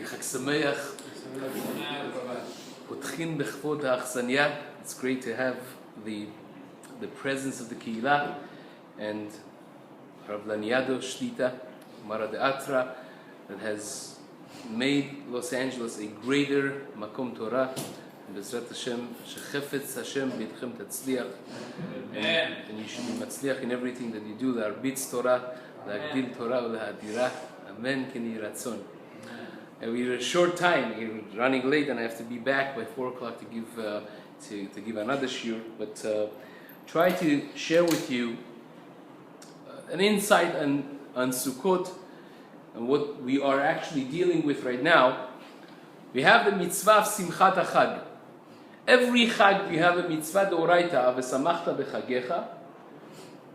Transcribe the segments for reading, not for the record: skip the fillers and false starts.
Chag Sameach. Putchin bechvod ha'achzania. It's great to have the presence of the Kehillah and Rav Laniado Shlita, Mara de Atra, that has made Los Angeles a greater Makom Torah. And Bezrat Hashem, Shechefetz Hashem, Bidchem Tatzliach. And you should be Matzliach in everything that you do. La'arbitz Torah, La'agdil Torah, La'adirah. Amen. Keni Ratzon. And we're a short time. We're running late, and I have to be back by 4 o'clock to give another shiur. But try to share with you an insight on Sukkot and what we are actually dealing with right now. We have the mitzvah of Simchat HaChag. Every Chag we have a mitzvah d'oraita of V'samachta b'chagecha.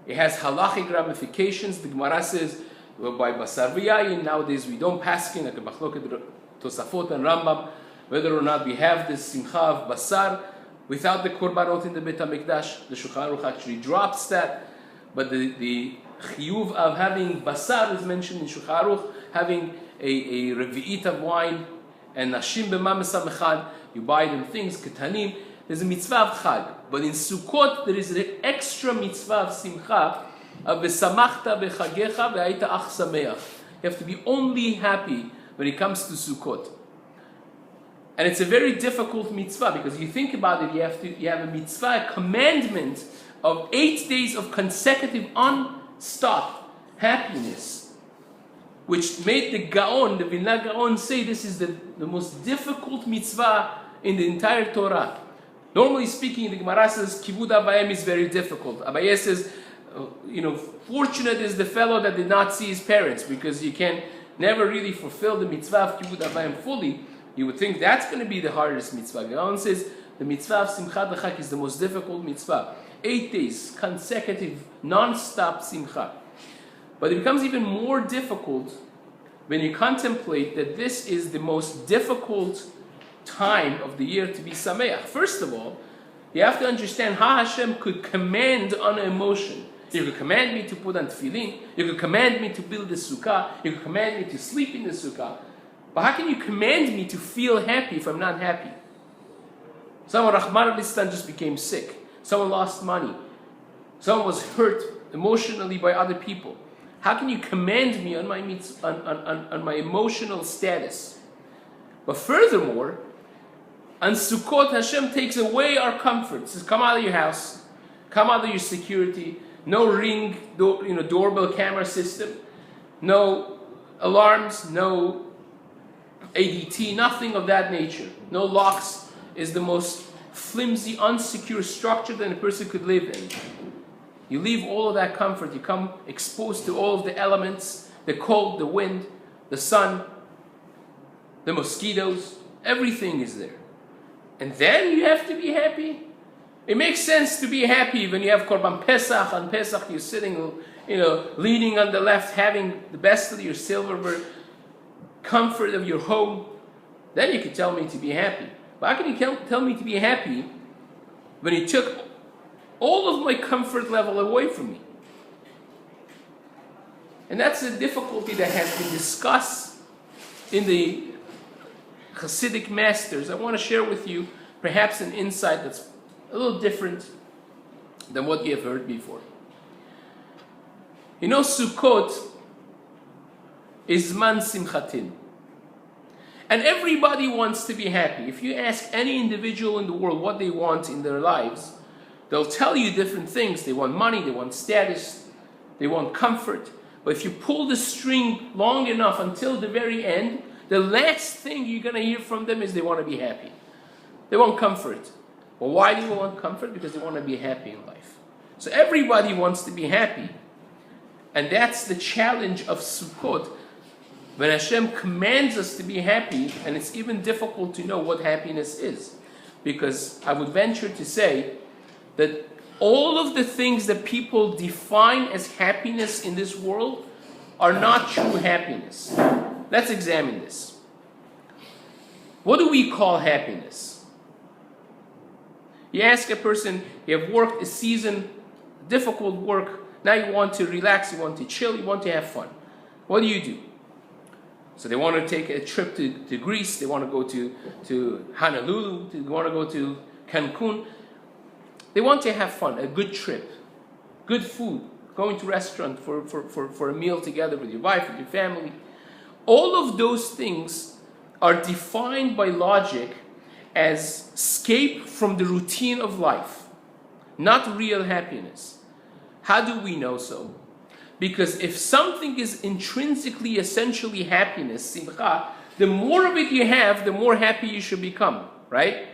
It has halachic ramifications. The Gemara says, by Basar v'yayin, nowadays we don't paskin, like a Machloket Tosafot and Rambam, whether or not we have this simcha of Basar without the Korbanot in the Beit HaMikdash. The Shulchan Aruch actually drops that, but the chiyuv of having Basar is mentioned in Shulchan Aruch, having a revi'it of wine, and Nashim b'mames HaMechan, you buy them things, ketanim. There's a mitzvah of Chag, but in Sukkot there is an extra mitzvah of Simcha, of V'samachta b'chagecha v'ayita ach sameach. You have to be only happy when it comes to Sukkot. And it's a very difficult mitzvah, because you think about it, you have a mitzvah, a commandment of 8 days of consecutive unstopped happiness, which made the Gaon, the Vilna Gaon, say this is the most difficult mitzvah in the entire Torah. Normally speaking, the Gemara says Kibud Avayim is very difficult. Abaye says, fortunate is the fellow that did not see his parents, because you can never really fulfill the mitzvah of Kibud Avayim fully. You would think that's going to be the hardest mitzvah. Gaon says the mitzvah of Simchat HaChag is the most difficult mitzvah. 8 days, consecutive, non-stop Simcha. But it becomes even more difficult when you contemplate that this is the most difficult time of the year to be Sameach. First of all, you have to understand how Hashem could command on an emotion. You could command me to put on tefillin. You could command me to build the sukkah. You could command me to sleep in the sukkah. But how can you command me to feel happy if I'm not happy? Someone, Rahman al-Islam, just became sick. Someone lost money. Someone was hurt emotionally by other people. How can you command me on my on my emotional status? But furthermore, on Sukkot, Hashem takes away our comfort. Says, come out of your house, come out of your security. No ring, doorbell camera system, no alarms, no ADT, nothing of that nature. No locks. Is the most flimsy, unsecure structure that a person could live in. You leave all of that comfort. You come exposed to all of the elements, the cold, the wind, the sun, the mosquitoes. Everything is there. And then you have to be happy. It makes sense to be happy when you have Korban Pesach. On Pesach, you're sitting, leaning on the left, having the best of your silverware, comfort of your home. Then you can tell me to be happy. But how can you tell me to be happy when you took all of my comfort level away from me? And that's a difficulty that has been discussed in the Hasidic masters. I want to share with you perhaps an insight that's a little different than what you have heard before. Sukkot is man simchatin. And everybody wants to be happy. If you ask any individual in the world what they want in their lives, they'll tell you different things. They want money, they want status, they want comfort. But if you pull the string long enough until the very end, the last thing you're going to hear from them is they want to be happy. They want comfort. Well, why do you want comfort? Because they want to be happy in life. So everybody wants to be happy. And that's the challenge of Sukkot. When Hashem commands us to be happy, and it's even difficult to know what happiness is. Because I would venture to say that all of the things that people define as happiness in this world are not true happiness. Let's examine this. What do we call happiness? You ask a person, you have worked a season, difficult work, now you want to relax, you want to chill, you want to have fun. What do? So So they want to take a trip to Greece, they want to go to Honolulu, they want to go to Cancun. They want to have fun, a good trip, good food, going to a restaurant for a meal together with your wife, with your family. All of those things are defined by logic as escape from the routine of life, not real happiness. How do we know so? Because if something is intrinsically, essentially happiness, simcha, the more of it you have, the more happy you should become, right?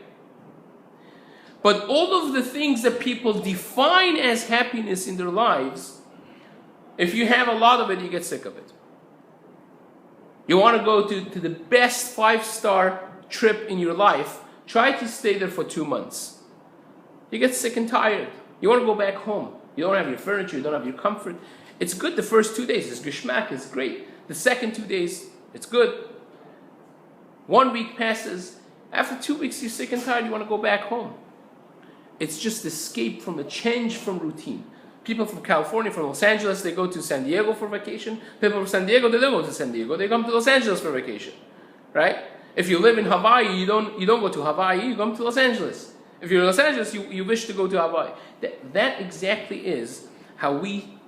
But all of the things that people define as happiness in their lives, if you have a lot of it, you get sick of it. You want to go to the best 5-star trip in your life, try to stay there for 2 months. You get sick and tired. You want to go back home. You don't have your furniture, you don't have your comfort. It's good the first 2 days, it's geschmack, it's great. The second 2 days, it's good. 1 week passes. After 2 weeks, you're sick and tired, you want to go back home. It's just escape from a change from routine. People from California, from Los Angeles, they go to San Diego for vacation. People from San Diego, they don't go to San Diego, they come to Los Angeles for vacation. Right? If you live in Hawaii, you don't go to Hawaii, you come to Los Angeles. If you're in Los Angeles, you wish to go to Hawaii. That exactly is how we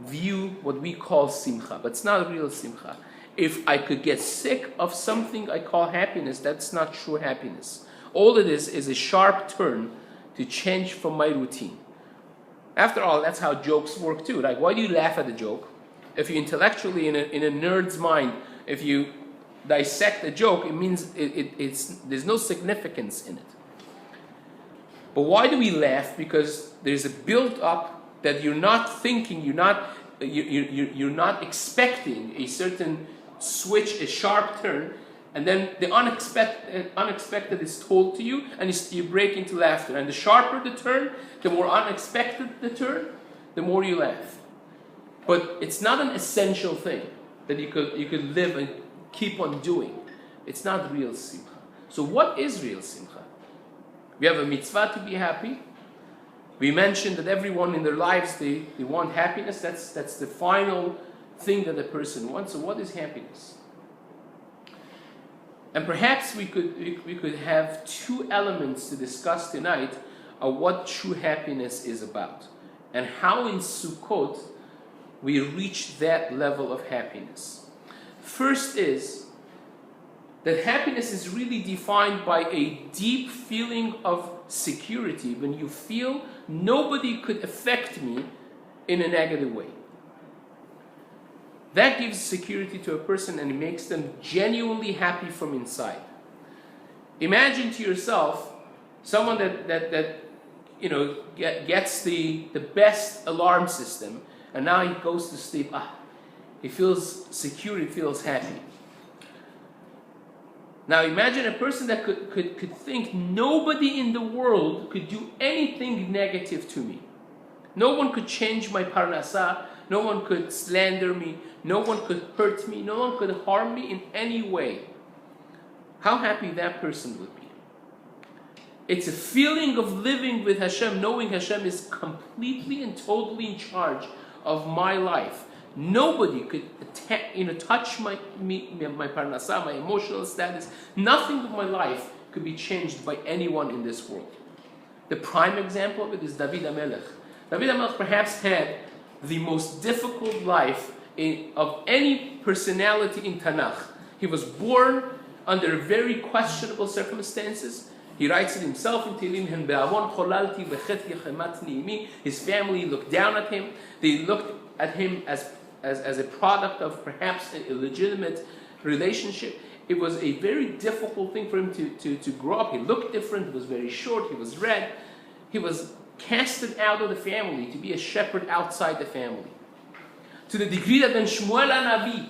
view what we call simcha, but it's not real simcha. If I could get sick of something I call happiness, that's not true happiness. All it is a sharp turn to change from my routine. After all, that's how jokes work too. Like, why do you laugh at a joke? If you intellectually, in a nerd's mind, if you dissect a joke, it means there's no significance in it. But why do we laugh? Because there's a build-up that you're not thinking, you're not expecting a certain switch, a sharp turn, and then the unexpected is told to you, and you break into laughter. And the sharper the turn, the more unexpected the turn, the more you laugh. But it's not an essential thing that you could live and keep on doing. It's not real simcha. So what is real simcha? We have a mitzvah to be happy. We mentioned that everyone in their lives, they want happiness. That's the final thing that a person wants. So what is happiness? And perhaps we could have 2 elements to discuss tonight of what true happiness is about, and how in Sukkot we reach that level of happiness. First is that happiness is really defined by a deep feeling of security, when you feel nobody could affect me in a negative way. That gives security to a person and it makes them genuinely happy from inside. Imagine to yourself someone that gets the best alarm system, and now he goes to sleep. He feels secure, he feels happy. Now imagine a person that could think nobody in the world could do anything negative to me. No one could change my parnasah, no one could slander me, no one could hurt me, no one could harm me in any way. How happy that person would be. It's a feeling of living with Hashem, knowing Hashem is completely and totally in charge of my life. Nobody could touch my parnasah, my emotional status. Nothing of my life could be changed by anyone in this world. The prime example of it is David HaMelech. David HaMelech perhaps had the most difficult life of any personality in Tanakh. He was born under very questionable circumstances. He writes it himself in Tehillim, his family looked down at him. They looked at him as a product of perhaps a illegitimate relationship. It was a very difficult thing for him to grow up. He looked different, he was very short, he was red. He was casted out of the family to be a shepherd outside the family. To the degree that when Shmuel HaNavi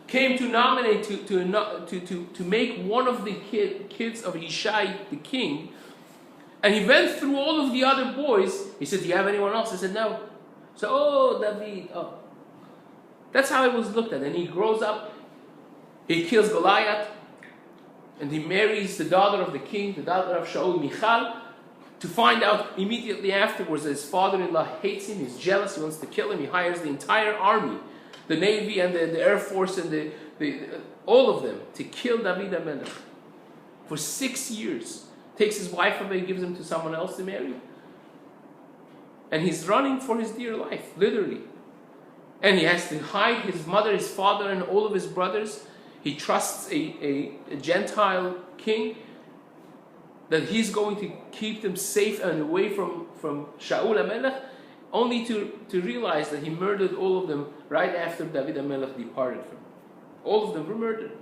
came to nominate, to make one of the kids of Yishai the king, and he went through all of the other boys, he said, "Do you have anyone else?" He said, "No." So, David, That's how it was looked at. And he grows up, he kills Goliath, and he marries the daughter of the king, the daughter of Shaul, Michal, to find out immediately afterwards that his father-in-law hates him, he's jealous, he wants to kill him, he hires the entire army the Navy and the Air Force and all of them to kill David HaMelech. For 6 years. Takes his wife away, gives him to someone else to marry. And he's running for his dear life, literally. And he has to hide his mother, his father, and all of his brothers. He trusts a Gentile king that he's going to keep them safe and away from Shaul HaMelech, only to realize that he murdered all of them right after David HaMelech departed from him. All of them were murdered.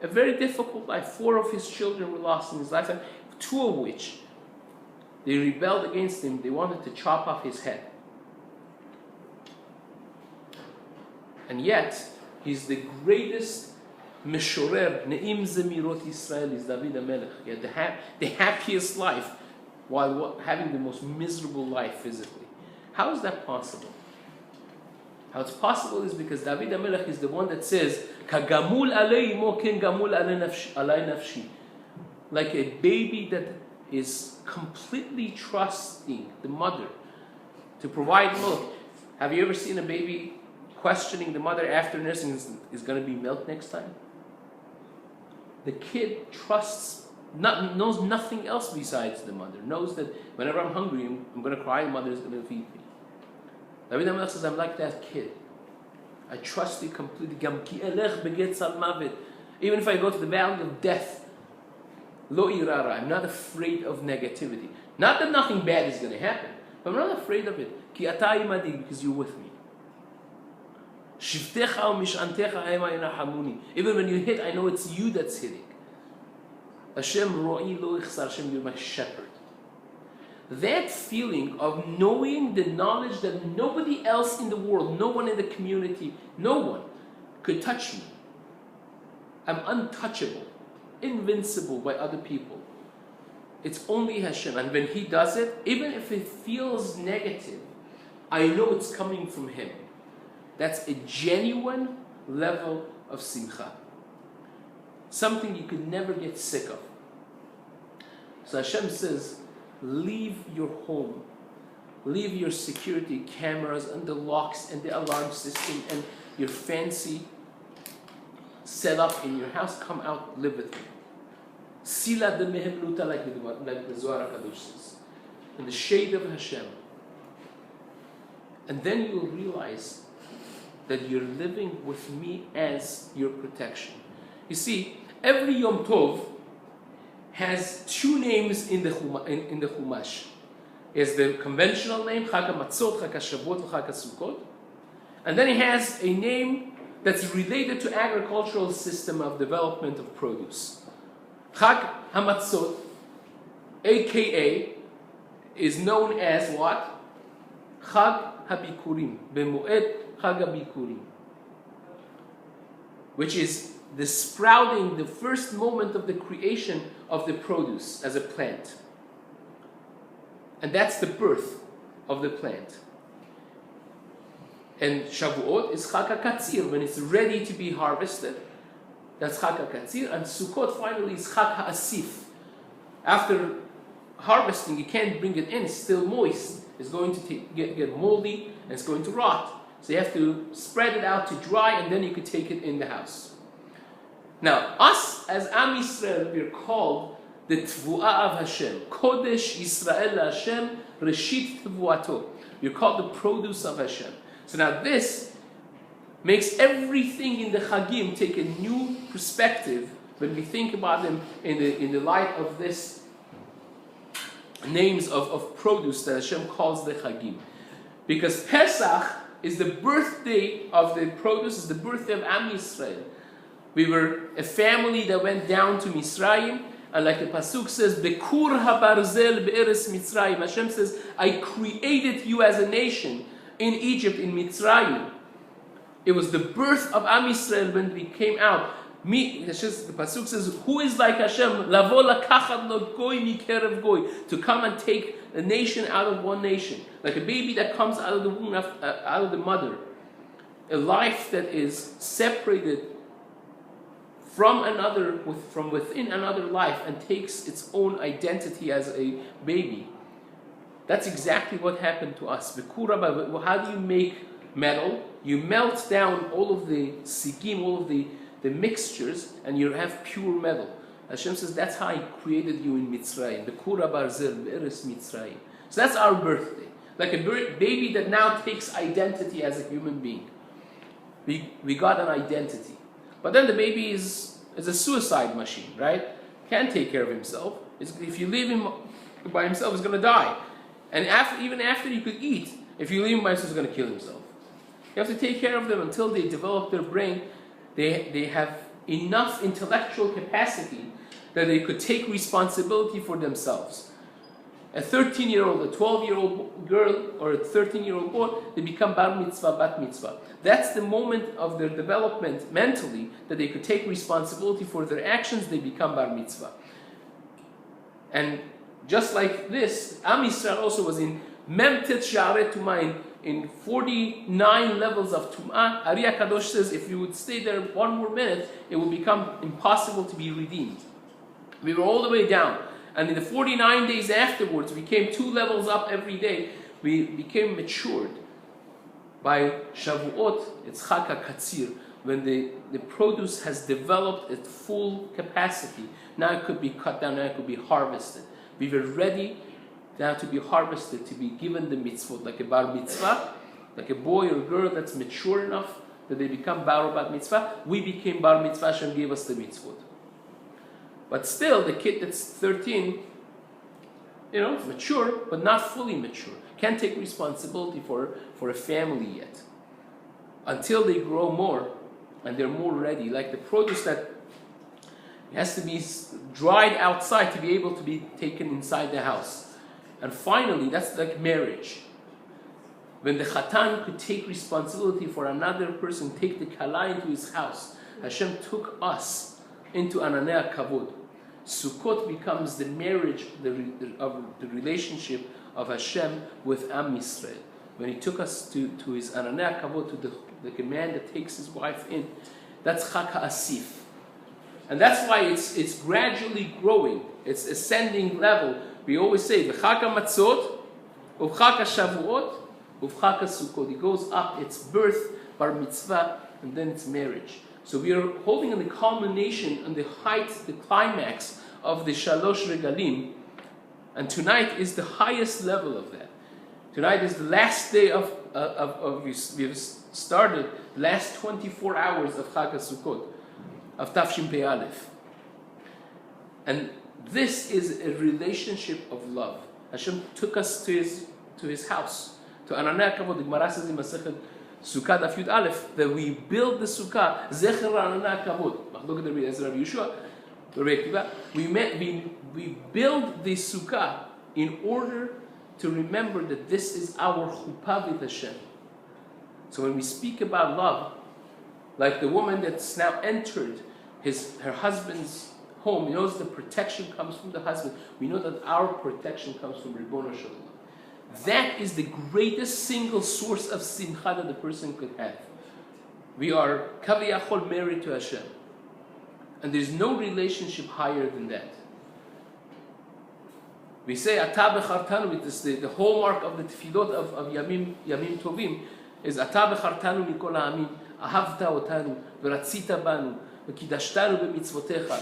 A very difficult life. 4 of his children were lost in his lifetime, 2 of which they rebelled against him. They wanted to chop off his head. And yet, he's the greatest Meshorer, Ne'im Zemirot Yisrael, is David HaMelech. He had the happiest life while having the most miserable life physically. How is that possible? How it's possible is because David HaMelech is the one that says, Kagamul alei mo ken gamul alei nafshi. Like a baby that is completely trusting the mother to provide milk. Have you ever seen a baby questioning the mother after nursing, is going to be milk next time? The kid trusts, knows nothing else besides the mother. Knows that whenever I'm hungry, I'm going to cry, the mother is going to feed me. David HaMelech says, I'm like that kid. I trust you completely. Even if I go to the valley of death, lo irara, I'm not afraid of negativity. Not that nothing bad is going to happen, but I'm not afraid of it. Because you're with me. Even when you hit, I know it's you that's hitting. Hashem ro'i lo ichsar, Hashem, you're my shepherd. That feeling of knowing the knowledge that nobody else in the world, no one in the community, no one could touch me. I'm untouchable, invincible by other people. It's only Hashem. And when He does it, even if it feels negative, I know it's coming from Him. That's a genuine level of simcha. Something you could never get sick of. So Hashem says, leave your home, leave your security cameras and the locks and the alarm system and your fancy setup in your house. Come out, live with me. Sila de mehemluta, like the Zohar HaKadosh says, in the shade of Hashem. And then you will realize that you're living with me as your protection. You see, every Yom Tov has 2 names in the Chumash. It's the conventional name, Chag HaMatzot, Chag HaShavuot, Chag HaSukkot. And then it has a name that's related to agricultural system of development of produce. Chag HaMatzot, aka, is known as what? Chag HaBikurim, B'moed Chag HaBikurim. Which is the sprouting, the first moment of the creation of the produce as a plant. And that's the birth of the plant. And Shavuot is Chag HaKatzir, when it's ready to be harvested. That's Chag HaKatzir. And Sukkot finally is Chag HaAsif. After harvesting, you can't bring it in, it's still moist. It's going to get moldy and it's going to rot. So you have to spread it out to dry and then you could take it in the house. Now, us as Am Yisrael, we're called the Tvu'ah of Hashem. Kodesh Yisrael Hashem, Reshit Tvu'ato. We're called the produce of Hashem. So now this makes everything in the Chagim take a new perspective when we think about them in the light of this names of produce that Hashem calls the Chagim. Because Pesach is the birthday of the produce, is the birthday of Am Yisrael. We were a family that went down to Mitzrayim, and like the Pasuk says, Bekur habarzel be'eres Mitzrayim. Hashem says, I created you as a nation in Egypt, in Mitzrayim. It was the birth of Am Yisrael when we came out. The Pasuk says, who is like Hashem? Lavo lakachat lo goy mikerev goy. To come and take a nation out of one nation. Like a baby that comes out of the womb, out of the mother. A life that is separated from within another life and takes its own identity as a baby. That's exactly what happened to us. How do you make metal? you melt down all of the sigim, all of the mixtures, and you have pure metal. Hashem says, that's how I created you in Mitzrayim. Bekura barzel be'eres Mitzrayim. So that's our birthday. Like a baby that now takes identity as a human being. We got an identity. But then the baby is a suicide machine, right? Can't take care of himself. If you leave him by himself, he's going to die. And even after he could eat, if you leave him by himself, he's going to kill himself. You have to take care of them until they develop their brain. They have enough intellectual capacity that they could take responsibility for themselves. A 13-year-old, a 12-year-old girl, or a 13-year-old boy, they become bar mitzvah, bat mitzvah. That's the moment of their development mentally that they could take responsibility for their actions. They become bar mitzvah. And just like this, Am Yisrael also was in Memtet Sha'arei Tumah, in 49 levels of Tum'ah. Ari HaKadosh says if you would stay there one more minute, it would become impossible to be redeemed. We were all the way down. And in the 49 days afterwards, we came 2 levels up every day. We became matured. By Shavuot, it's Chag HaKatzir, when the produce has developed its full capacity. Now it could be cut down, now it could be harvested. We were ready now to be harvested, to be given the mitzvot, like a bar mitzvah, like a boy or girl that's mature enough that they become bar or bat mitzvah. We became bar mitzvah, Hashem gave us the mitzvot. But still, the kid that's 13, mature, but not fully mature. Can't take responsibility for a family yet. Until they grow more, and they're more ready. Like the produce that has to be dried outside to be able to be taken inside the house. And finally, that's like marriage. When the Chatan could take responsibility for another person, take the Kala into his house, Hashem took us into Ananei Kavod. Sukkot becomes the marriage of the relationship of Hashem with Am Yisrael. When He took us to His Ananei Kavod, to the man that takes his wife in, that's Chag HaAsif. And that's why it's gradually growing. It's ascending level. We always say, V'chag HaMatzot, Uv'chag HaShavuot, Uv'chag HaSukkot. It goes up, it's birth, bar mitzvah, and then it's marriage. So we are holding in the culmination, on the height, the climax of the Shalosh Regalim. And tonight is the highest level of that. Tonight is the last day of we've started the last 24 hours of Chag HaSukkot, of Tafshin Pei Aleph. And this is a relationship of love. Hashem took us to his house, to Ananei Kavod. The Gemara says in Masechet Sukkah Daf Yud Aleph that we build the Sukkah Zecher Ananei Kavod. Look at the Rabbi Yeshua, we build the Sukkah in order to remember that this is our chuppah with Hashem. So when we speak about love, like the woman that's now entered her husband's home, knows the protection comes from the husband. We know that our protection comes from Ribbono Shel Olam. That is the greatest single source of simcha that the person could have. We are kaviyachol married to Hashem. And there's no relationship higher than that. We say, Ata bechartanu, with this, the hallmark of the tefillot of Yamim Tovim is, Ata bechartanu mikol ha'amim, ahavta otanu, v'ratzita banu, v'kidashtanu b'mitzvotecha,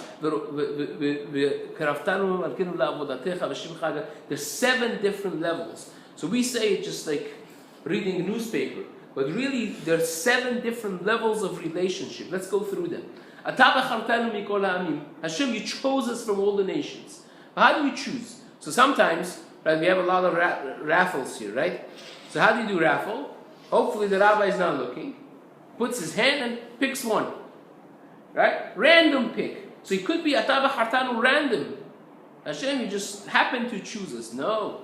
v'karavtanu malkenu la'avodatecha, v'shimcha. There's 7 different levels. So we say it just like reading a newspaper. But really, there's 7 different levels of relationship. Let's go through them. Ata bechartanu mikol ha'amim. Hashem, you chose us from all the nations. But how do we choose? So sometimes, right, we have a lot of raffles here, right? So how do you do raffle? Hopefully the rabbi is not looking. Puts his hand and picks one. Right? Random pick. So it could be Ata bechartanu random. Hashem, you just happen to choose us. No.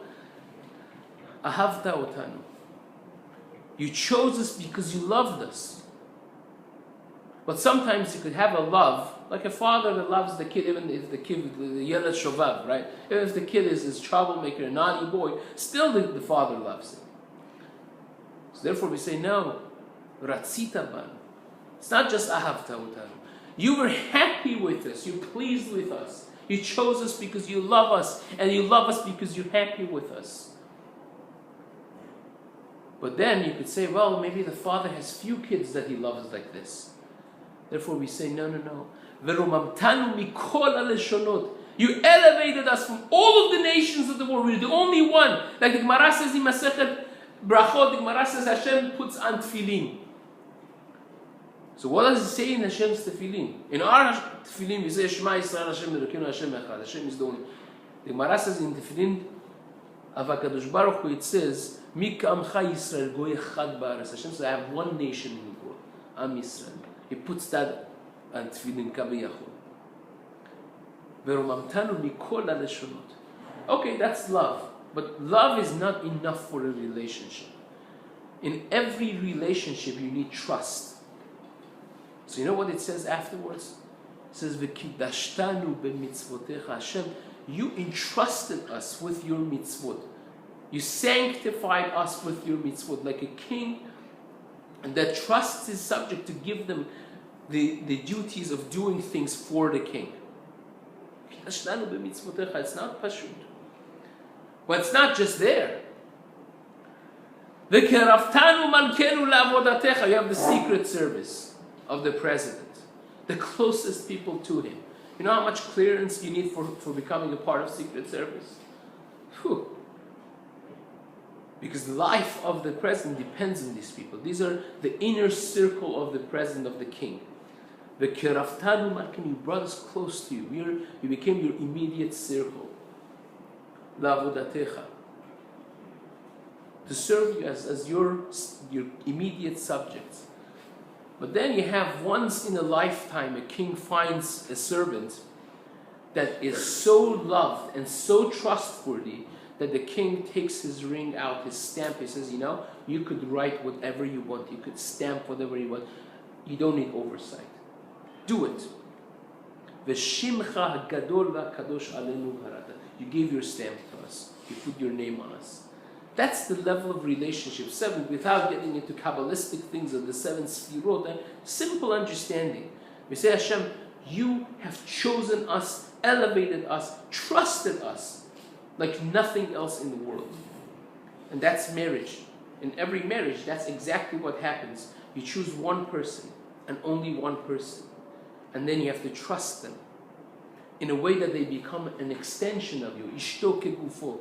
Ahavta otanu. You chose us because you loved us. But sometimes you could have a love, like a father that loves the kid, even if the kid, the Yeled Shovav, right? Even if the kid is a troublemaker, a naughty boy, still the father loves him. So therefore we say, no, Ratzita ban. It's not just Ahavta otanu. You were happy with us, you're pleased with us. You chose us because you love us, and you love us because you're happy with us. But then you could say, well, maybe the father has few kids that he loves like this. Therefore we say, no. Verumamtanu mikol haleshonot. You elevated us from all of the nations of the world. We're the only one. Like the Gemara says in Masechet Brachot, the Gemara says Hashem puts on tefillin. So what does it say in Hashem's tefillin? In our tefillin we say Shema Yisrael Hashem Elokeinu Hashem Echad. Hashem is the only. The Gemara says in tefillin of HaKadosh Baruch Hu, it says Mi ka'amcha Yisrael goy echad ba'aretz. Hashem says I have one nation in the world, Am Yisrael. He puts that on tefillin kaviyachol. Verumamtanu mikol haleshonot. Okay, that's love. But love is not enough for a relationship. In every relationship you need trust. So you know what it says afterwards? It says, V'kidashtanu b'mitzvotecha. Hashem, you entrusted us with your mitzvot. You sanctified us with your mitzvot, like a king that trusts his subject to give them the duties of doing things for the king. It's not pashut. But it's not just there. You have the secret service of the president, the closest people to him. You know how much clearance you need for becoming a part of secret service? Whew. Because the life of the president depends on these people. These are the inner circle of the president, of the king. The keraftanu malkim, you brought us close to you. You became your immediate circle. La'avodatecha. To serve you as your immediate subjects. But then you have once in a lifetime, a king finds a servant that is so loved and so trustworthy that the king takes his ring out, his stamp. He says, you know, you could write whatever you want. You could stamp whatever you want. You don't need oversight. Do it. V'shimcha hagadol v'kadosh alenu harata. You gave your stamp to us. You put your name on us. That's the level of relationship. 7, without getting into Kabbalistic things of the 7 sfirot, a simple understanding. We say, Hashem, you have chosen us, elevated us, trusted us like nothing else in the world. And that's marriage. In every marriage, that's exactly what happens. You choose one person and only one person. And then you have to trust them in a way that they become an extension of you. Ishto kegufo.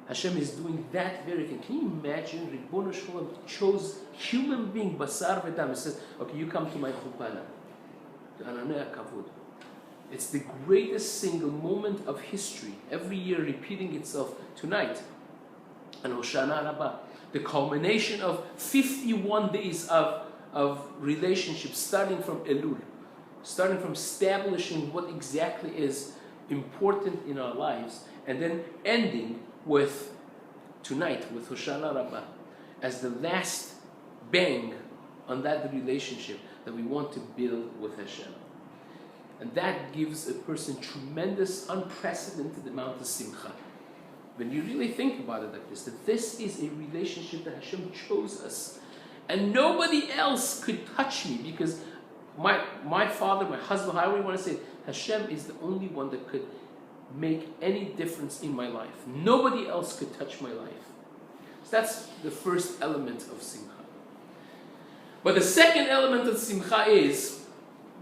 Hashem is doing that very thing. Can you imagine? Ribbono Shalom chose human being, basar v'dam. He says, okay, you come to my chupana. It's the greatest single moment of history, every year repeating itself tonight. And Hoshanah Rabah, the culmination of 51 days of relationships, starting from Elul, starting from establishing what exactly is important in our lives, and then ending with tonight, with Hoshanah Rabah, as the last bang on that relationship that we want to build with Hashem. And that gives a person tremendous, unprecedented amount of simcha. When you really think about it like this, that this is a relationship that Hashem chose us. And nobody else could touch me, because my father, my husband, however you want to say it, Hashem is the only one that could make any difference in my life. Nobody else could touch my life. So that's the first element of simcha. But the second element of simcha is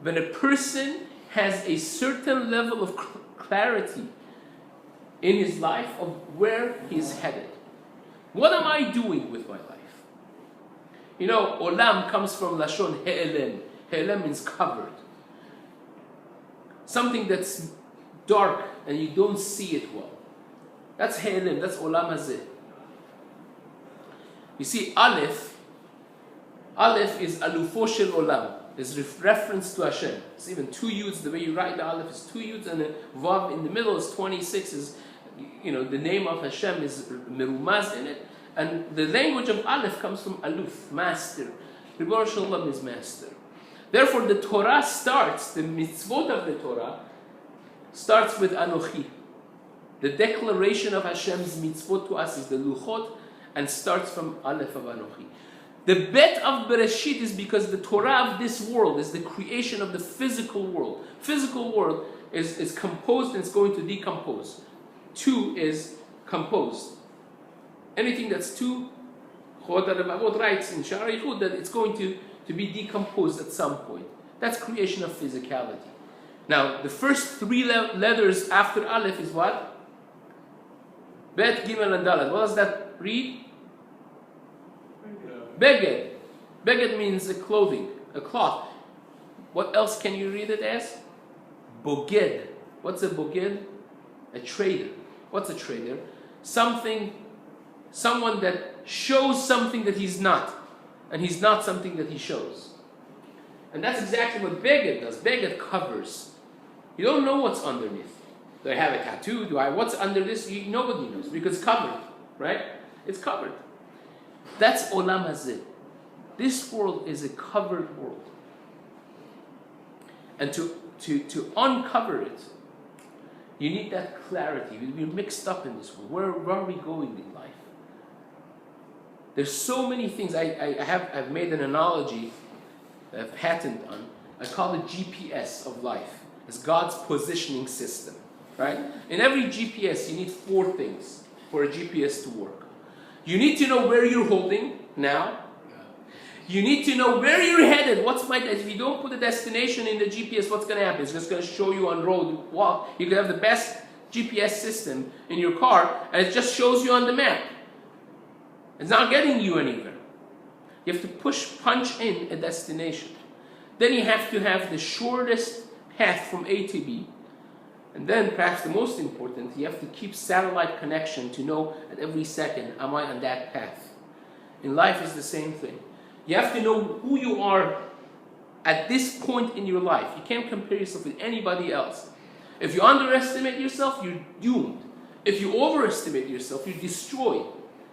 when a person has a certain level of clarity in his life of where he's headed. What am I doing with my life? You know, olam comes from lashon he'elem. He'elem means covered. Something that's dark and you don't see it well. That's he'elem, that's olam hazeh. You see, Aleph is alufo shel olam. There's reference to Hashem. It's even 2 yuds. The way you write the Aleph is 2 yuds, and the vav in the middle is 26. Is, you know, the name of Hashem is merumaz in it, and the language of Aleph comes from aluf, master. Ribbono Shel Olam is master. Therefore, the Torah starts, the mitzvot of the Torah starts with Anochi. The declaration of Hashem's mitzvot to us is the luchot, and starts from Aleph of Anochi. The bet of Bereshit is because the Torah of this world is the creation of the physical world. Physical world is composed and it's going to decompose. 2 is composed. Anything that's too Rabah writes in Sha'ar Yichud that it's going to be decomposed at some point. That's creation of physicality. Now, the first three letters after Aleph is what? Bet, Gimel, and Dalet. What does that read? Beged. Beged means a clothing, a cloth. What else can you read it as? Boged. What's a boged? A trader. What's a trader? Someone that shows something that he's not, and he's not something that he shows. And that's exactly what Beged does. Beged covers. You don't know what's underneath. Do I have a tattoo? What's under this? Nobody knows because it's covered, right? It's covered. That's Olam Hazeh. This world is a covered world. And to uncover it, you need that clarity. We're mixed up in this world. Where are we going in life? There's so many things. I've made an analogy, a patent on. I call it GPS of life. It's God's positioning system, right? In every GPS, you need 4 things for a GPS to work. You need to know where you're holding now. You need to know where you're headed. If you don't put a destination in the GPS, what's going to happen? It's just going to show you on road. Walk. You can have the best GPS system in your car, and it just shows you on the map. It's not getting you anywhere. You have to punch in a destination. Then you have to have the shortest path from A to B. And then, perhaps the most important, you have to keep satellite connection to know at every second, am I on that path? In life, it's the same thing. You have to know who you are at this point in your life. You can't compare yourself with anybody else. If you underestimate yourself, you're doomed. If you overestimate yourself, you're destroyed.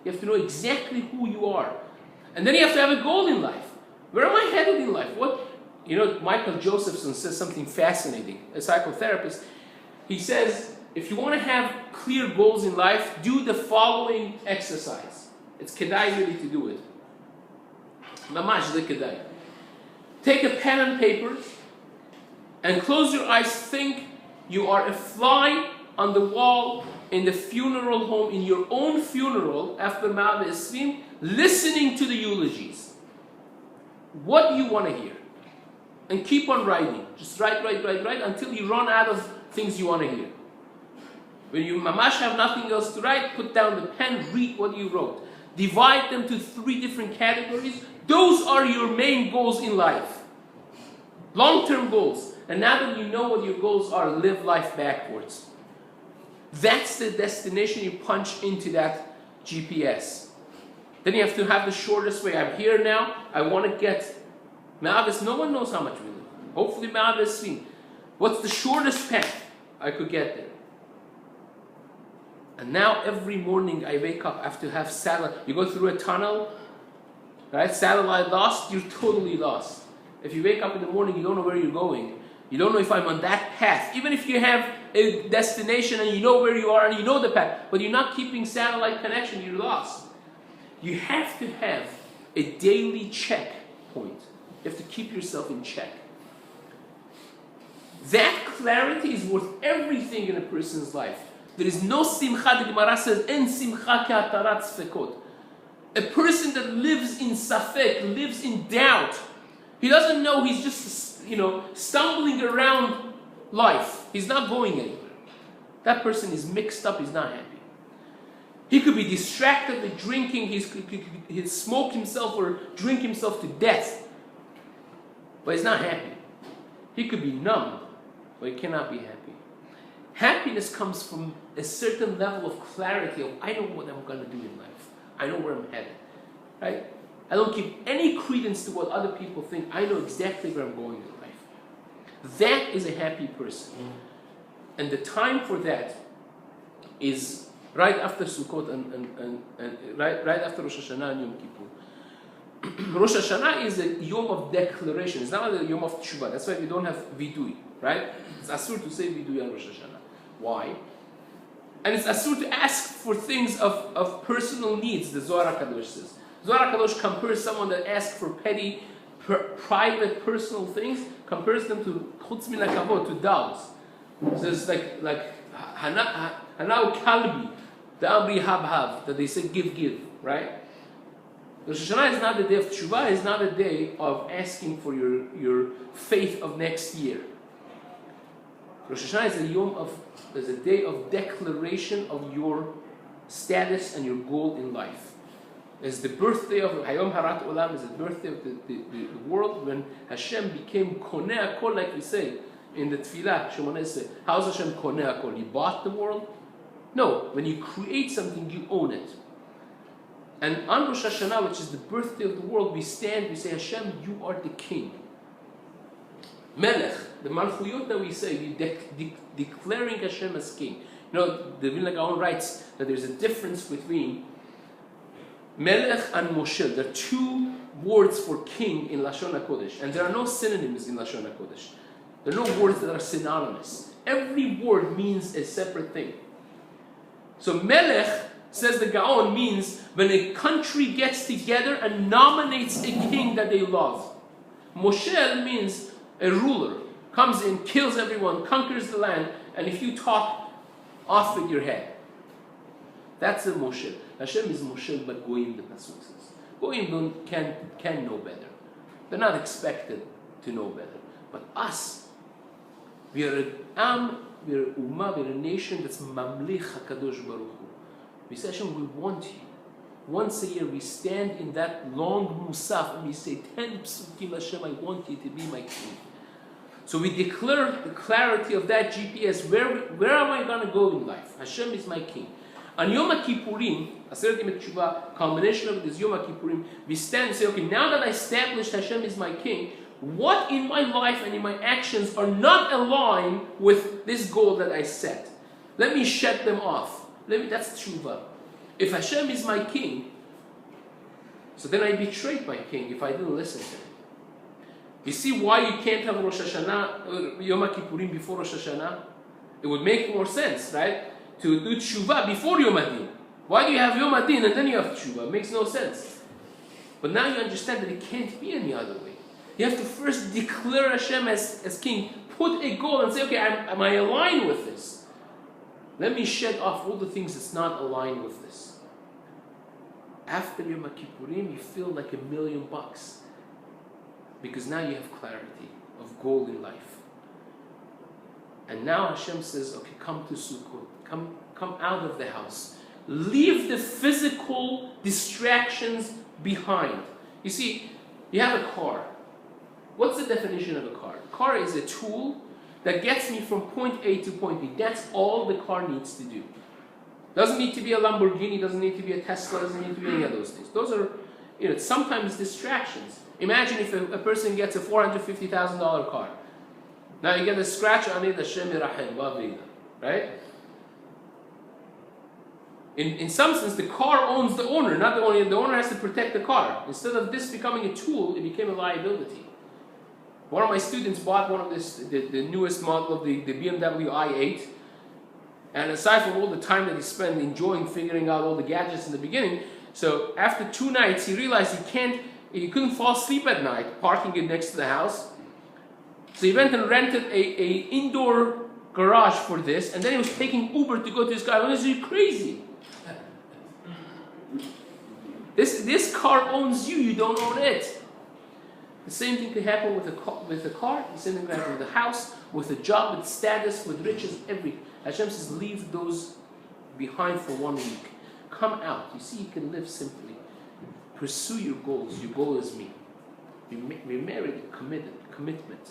You have to know exactly who you are. And then you have to have a goal in life. Where am I headed in life? Michael Josephson says something fascinating, a psychotherapist. He says, if you want to have clear goals in life, do the following exercise. It's kedai really to do it. Mamash the kedai. Take a pen and paper and close your eyes. Think you are a fly on the wall in the funeral home, in your own funeral, after Ma'ad Isrim, listening to the eulogies. What do you want to hear? And keep on writing. Just write until you run out of things you want to hear. When you mamash have nothing else to write, put down the pen, read what you wrote. Divide them to 3 different categories. Those are your main goals in life. Long-term goals. And now that you know what your goals are, live life backwards. That's the destination you punch into that GPS. Then you have to have the shortest way. I'm here now. I want to get Ma'avis. No one knows how much we live. Hopefully Ma'avis seen. What's the shortest path I could get there? And now every morning I wake up, I have to have satellite. You go through a tunnel, right? Satellite lost, you're totally lost. If you wake up in the morning, you don't know where you're going. You don't know if I'm on that path. Even if you have a destination and you know where you are and you know the path, but you're not keeping satellite connection, you're lost. You have to have a daily checkpoint. You have to keep yourself in check. That clarity is worth everything in a person's life. There is no simcha. The Gemara says, "En simcha ke'atarat sfekot." A person that lives in safek, lives in doubt. He doesn't know. He's just, stumbling around life. He's not going anywhere. That person is mixed up. He's not happy. He could be distracted with drinking. He'd smoke himself or drink himself to death, but he's not happy. He could be numb, but he cannot be happy. Happiness comes from a certain level of clarity of, I know what I'm going to do in life. I know where I'm headed. Right? I don't give any credence to what other people think. I know exactly where I'm going in life. That is a happy person. And the time for that is right after Sukkot and right after Rosh Hashanah and Yom Kippur. Rosh Hashanah is a Yom of declaration. It's not a Yom of Tshuva. That's why we don't have Vidui. Right? It's asur to say Vidui on Rosh Hashanah. Why? And it's asur to ask for things of personal needs, the Zohar HaKadosh says. Zohar HaKadosh compares someone that asks for petty, private, personal things, compares them to chutz min hakavod, to dogs. So it's like Hanau Kalbi, the Amri Habhav, that they say give, right? Rosh Hashanah is not the day of Teshuvah, is not a day of asking for your faith of next year. Rosh Hashanah is a day of declaration of your status and your goal in life. It's the birthday of Hayom Harat Olam, is the birthday of the world when Hashem became Koneh Akol, like we say in the Tefillah, Shemona Esrei. How is Hashem Koneh Akol? He bought the world? No, when you create something, you own it. And on Rosh Hashanah, which is the birthday of the world, we stand, we say, Hashem, you are the king. Melech, the Malchuyot that we say, we declaring Hashem as king. You know, the Vilna Gaon writes that there's a difference between Melech and Moshel. There are two words for king in Lashon HaKodesh, and there are no synonyms in Lashon HaKodesh. There are no words that are synonymous. Every word means a separate thing. So Melech, says the Gaon, means when a country gets together and nominates a king that they love. Moshel means a ruler, comes in, kills everyone, conquers the land, and if you talk, off with your head. That's the Moshel. Hashem is Moshel, but Goyim, the Pasuk says. Goyim can know better. They're not expected to know better. But us, we are an Am, we are Ummah, we are a nation that's Mamlich HaKadosh Baruch Hu. We say, Hashem, we want you. Once a year we stand in that long Musaf and we say, 10 Psukim, Hashem, I want you to be my king. So we declare the clarity of that GPS. Where am I going to go in life? Hashem is my king. On Yom Kippurim, Aseret Yemei Teshuvah, culmination of this Yom Kippurim, we stand and say, okay, now that I established Hashem is my king, what in my life and in my actions are not aligned with this goal that I set? Let me shed them off. That's Teshuvah. If Hashem is my king, so then I betrayed my king if I didn't listen to him. You see why you can't have Rosh Hashanah, Yom Kippurim before Rosh Hashanah? It would make more sense, right? To do Teshuvah before Yom Adin. Why do you have Yom Adin and then you have Teshuvah? It makes no sense. But now you understand that it can't be any other way. You have to first declare Hashem as king, put a goal and say, okay, am I aligned with this? Let me shed off all the things that's not aligned with this. After Yom Kippurim, you feel like $1,000,000. Because now you have clarity of goal in life. And now Hashem says, okay, come to Sukkot. Come out of the house. Leave the physical distractions behind. You see, you have a car. What's the definition of a car? A car is a tool that gets me from point A to point B. That's all the car needs to do. Doesn't need to be a Lamborghini, doesn't need to be a Tesla, doesn't need to be any of those things. Those are, sometimes distractions. Imagine if a person gets a $450,000 car. Now you get a scratch on it, Hashem Yirachem, right? In some sense, the car owns the owner, not the owner. The owner has to protect the car. Instead of this becoming a tool, it became a liability. One of my students bought one of the newest model of the BMW i8. And aside from all the time that he spent enjoying figuring out all the gadgets in the beginning, so after 2 nights, he realized he couldn't fall asleep at night, parking it next to the house. So he went and rented a indoor garage for this, and then he was taking Uber to go to his car. I was like, crazy. This car owns you, you don't own it. The same thing could happen with a car, the same thing could happen with a house, with a job, with status, with riches, everything. Hashem says, leave those behind for 1 week. Come out. You see, you can live simply. Pursue your goals. Your goal is me. We're married, commitment.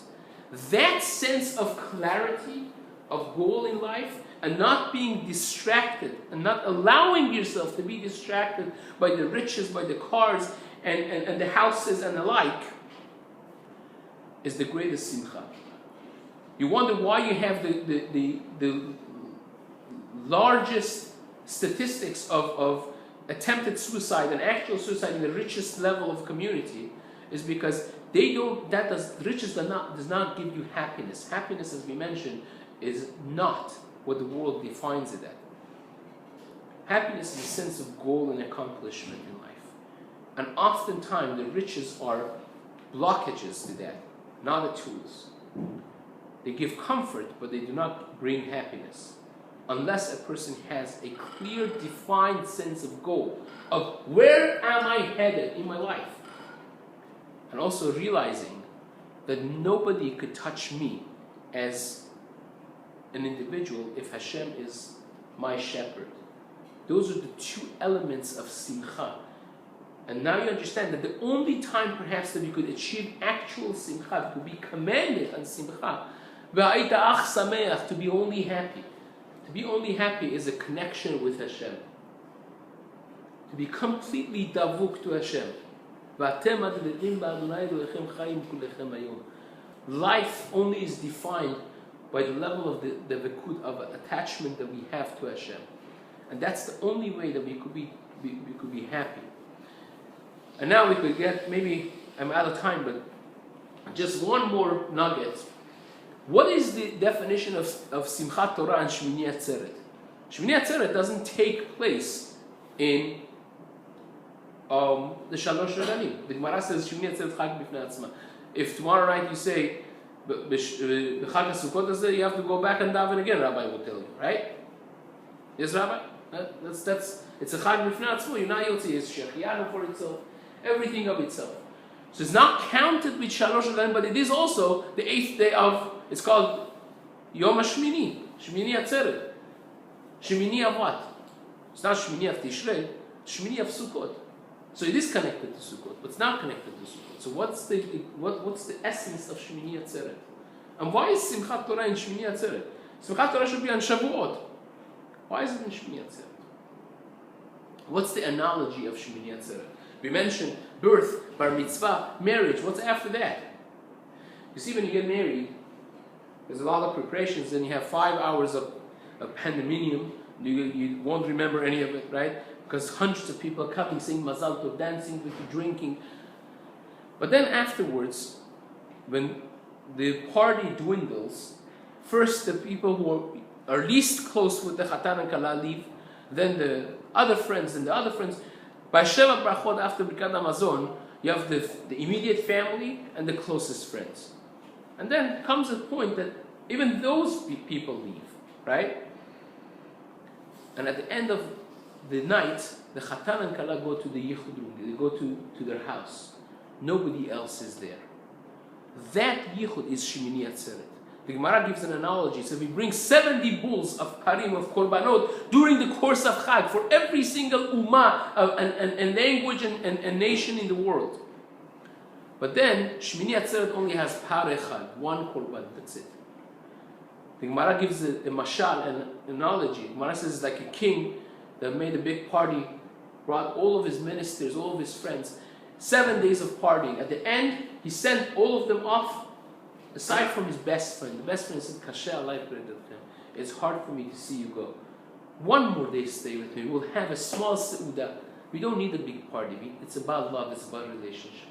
That sense of clarity, of goal in life, and not being distracted, and not allowing yourself to be distracted by the riches, by the cars, and the houses and the like, is the greatest simcha. You wonder why you have the largest statistics of attempted suicide and actual suicide in the richest level of community, is because riches does not give you happiness. Happiness, as we mentioned, is not what the world defines it at. Happiness is a sense of goal and accomplishment in life. And oftentimes the riches are blockages to that, not the tools. They give comfort, but they do not bring happiness. unless a person has a clear, defined sense of goal, of where am I headed in my life. And also realizing that nobody could touch me as an individual if Hashem is my shepherd. Those are the two elements of simcha. And now you understand that the only time perhaps that we could achieve actual simcha, to be commanded on simcha, to be only happy. To be only happy is a connection with Hashem. To be completely davuk to Hashem. Life only is defined by the level of the vikut, of attachment that we have to Hashem. And that's the only way that we could be happy. And now we could get, maybe I'm out of time, but just one more nugget. What is the definition of Simchat Torah and Shmini Atzeret? Shmini Atzeret doesn't take place in the Shalosh Regalim. The Gemara says Shmini Atzeret Chag Bifnei Atzma. If tomorrow night you say B'Chag HaSukkot, you have to go back and daven again, Rabbi will tell you, right? Yes, Rabbi? It's a Chag Bifnei Atzma. You're not Yotzi. It's Shechianu for itself. Everything of itself. So it's not counted with Shalosh Regalim, but it is also the 8th day of, it's called Yom HaShmini, Shmini Atzeret. Shmini of what? It's not Shmini of Tishrei, Shmini of Sukkot. So it is connected to Sukkot, but it's not connected to Sukkot. So what's the essence of Shmini Atzeret? And why is Simchat Torah in Shmini Atzeret? Simchat Torah should be on Shavuot. Why is it in Shmini Atzeret? What's the analogy of Shmini Atzeret? We mentioned birth, bar mitzvah, marriage. What's after that? You see, when you get married, there's a lot of preparations. Then you have 5 hours of pandemonium. You won't remember any of it, right? Because hundreds of people are coming, singing Mazal Tov, dancing with you, drinking. But then afterwards, when the party dwindles, first the people who are least close with the Chatan and Kala leave, then the other friends and the other friends. By Sheva Brachot, after Birkat Hamazon, you have the immediate family and the closest friends. And then comes a point that even those people leave, right? And at the end of the night, the Chatan and Kala go to the Yichud room, they go to their house. Nobody else is there. That Yichud is Shemini Atzeret. The Gemara gives an analogy. So we bring 70 bulls of Karim, of Korbanot, during the course of Chag, for every single Ummah and language and nation in the world. But then, Shmini Atzeret only has Par Echad, one Korban, that's it. The Gemara gives a mashal, an analogy. The Gemara says it's like a king that made a big party, brought all of his ministers, all of his friends, 7 days of partying. At the end, he sent all of them off, aside from his best friend. The best friend said, Kasher alai peredatchem. It's hard for me to see you go. One more day stay with me. We'll have a small seudah. We don't need a big party. It's about love. It's about relationship.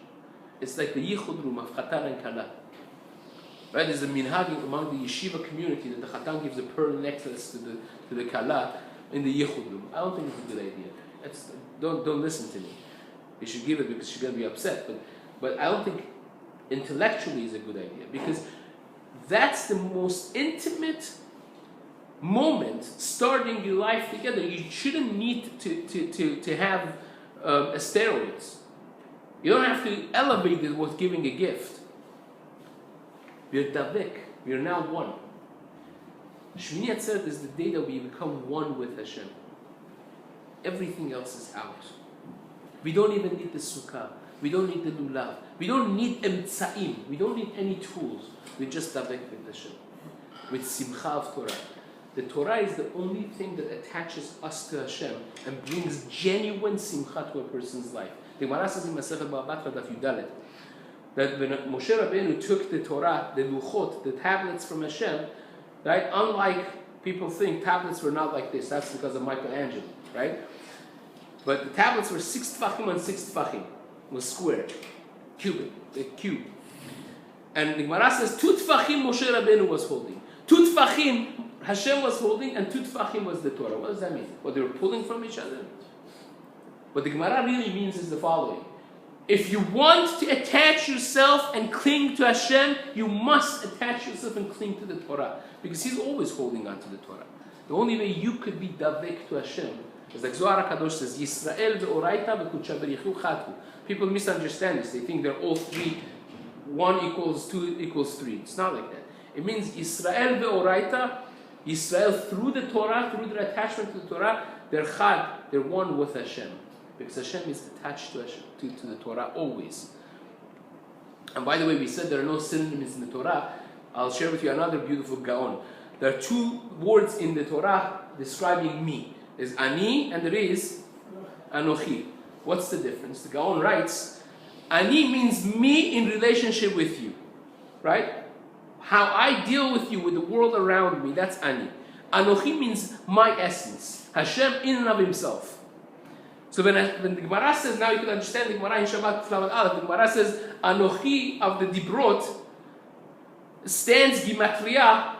It's like the yichud room of Chatan and Kala. Right? There's a minhag among the yeshiva community that the Chatan gives a pearl necklace to the Kala in the yichud room. I don't think it's a good idea. Don't listen to me. You should give it because she's going to be upset. But I don't think intellectually is a good idea, because that's the most intimate moment starting your life together. You shouldn't need to have steroids. You don't have to elevate it with giving a gift. We're davik. We are now one. Shmini Atzeret is the day that we become one with Hashem. Everything else is out. We don't even need the sukkah. We don't need the lulav. We don't need emtsaim. We don't need any tools. We just davek with Hashem. With simcha of Torah. The Torah is the only thing that attaches us to Hashem and brings genuine simcha to a person's life. The Gemara says in Masechet Ba'abatra Daf Yudalet that when Moshe Rabbeinu took the Torah, the luchot, the tablets from Hashem, right? Unlike people think tablets were not like this. That's because of Michelangelo, right? But the tablets were 6 tfachim on 6 tfachim. Was square, a cube. And the Gemara says 2 tfachim Moshe Rabbeinu was holding. 2 tfachim Hashem was holding, and 2 tfachim was the Torah. What does that mean? What, they were pulling from each other? What the Gemara really means is the following. If you want to attach yourself and cling to Hashem, you must attach yourself and cling to the Torah. Because He's always holding on to the Torah. The only way you could be davek to Hashem is like Zohar HaKadosh says, Yisrael ve'oraita ve'kudsha v'richu chatu. People misunderstand this. They think they're all three. 1 equals 2 equals 3. It's not like that. It means Yisrael ve'oraita, Yisrael through the Torah, through their attachment to the Torah, they're chad, they're one with Hashem. Because Hashem is attached to Hashem, to the Torah always. And by the way, we said there are no synonyms in the Torah. I'll share with you another beautiful gaon. There are 2 words in the Torah describing me. There's ani and there is anochi. What's the difference? The gaon writes, ani means me in relationship with you. Right? How I deal with you, with the world around me, that's ani. Anochi means my essence. Hashem in and of himself. So when the Gemara says, now you can understand the Gemara in Shabbat Kuflamet Aleph, the Gemara says, Anochi of the Dibrot stands Gimatria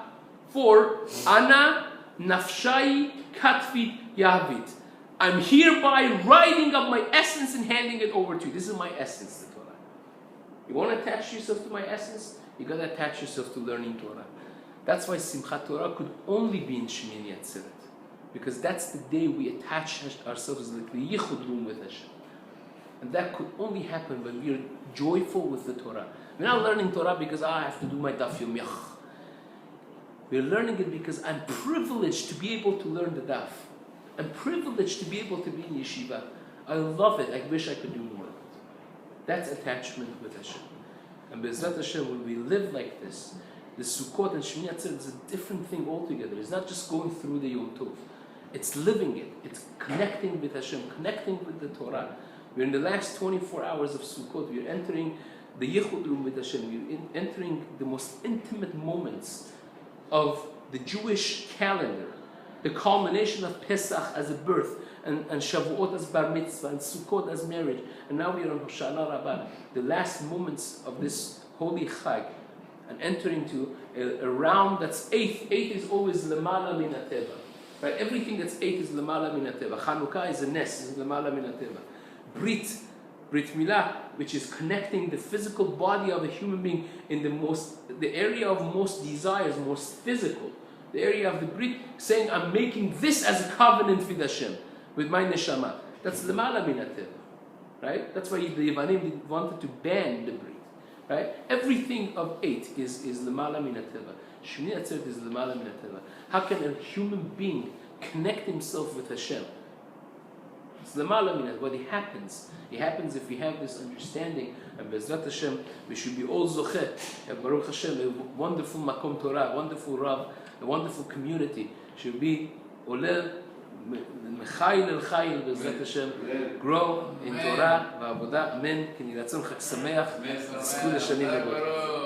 for Ana Nafshai Katfit Yahvit. I'm hereby writing up my essence and handing it over to you. This is my essence, the Torah. You want to attach yourself to my essence? You got to attach yourself to learning Torah. That's why Simchat Torah could only be in Shmini Atzeret. Because that's the day we attach ourselves like the yichud room with Hashem. And that could only happen when we are joyful with the Torah. We're not learning Torah because I have to do my daf yom yach. We're learning it because I'm privileged to be able to learn the daf. I'm privileged to be able to be in yeshiva. I love it. I wish I could do more. That's attachment with Hashem. And Be'ezrat Hashem, when we live like this, the Sukkot and Shmini Atzeret is a different thing altogether. It's not just going through the Yom Tov. It's living it. It's connecting with Hashem, connecting with the Torah. We're in the last 24 hours of Sukkot. We're entering the Yichud room with Hashem. We're entering the most intimate moments of the Jewish calendar. The culmination of Pesach as a birth, and Shavuot as bar mitzvah, and Sukkot as marriage. And now we are on Hoshanah Rabah, the last moments of this holy Chag. And entering to a round that's 8. 8 is always Lemala Min HaTeva. Right? Everything that's 8 is Lemala Min HaTeva. Chanukah is a Nes, is Lemala Min HaTeva. Brit Milah, which is connecting the physical body of a human being in the area of most desires, most physical. The area of the Brit, saying, I'm making this as a covenant with Hashem, with my neshama. That's Lemala Min HaTeva. Right? That's why the Yevanim wanted to ban the Brit. Right? Everything of 8 is Lemala Min HaTeva. Shmini Atzeret is Lemala Min HaTeva. How can a human being connect himself with Hashem? It's Lemala Min HaTeva. What happens? It happens if we have this understanding. And Be'ezrat Hashem, we should be all zocheh. Baruch Hashem, a wonderful Makom Torah, a wonderful Rav, a wonderful community. Should be olel, mechayil el chayil, Be'ezrat Hashem. Grow in Torah, va'avodah. Amen. K'ni ratzon chag sameach. Tizku l'shanim lebot.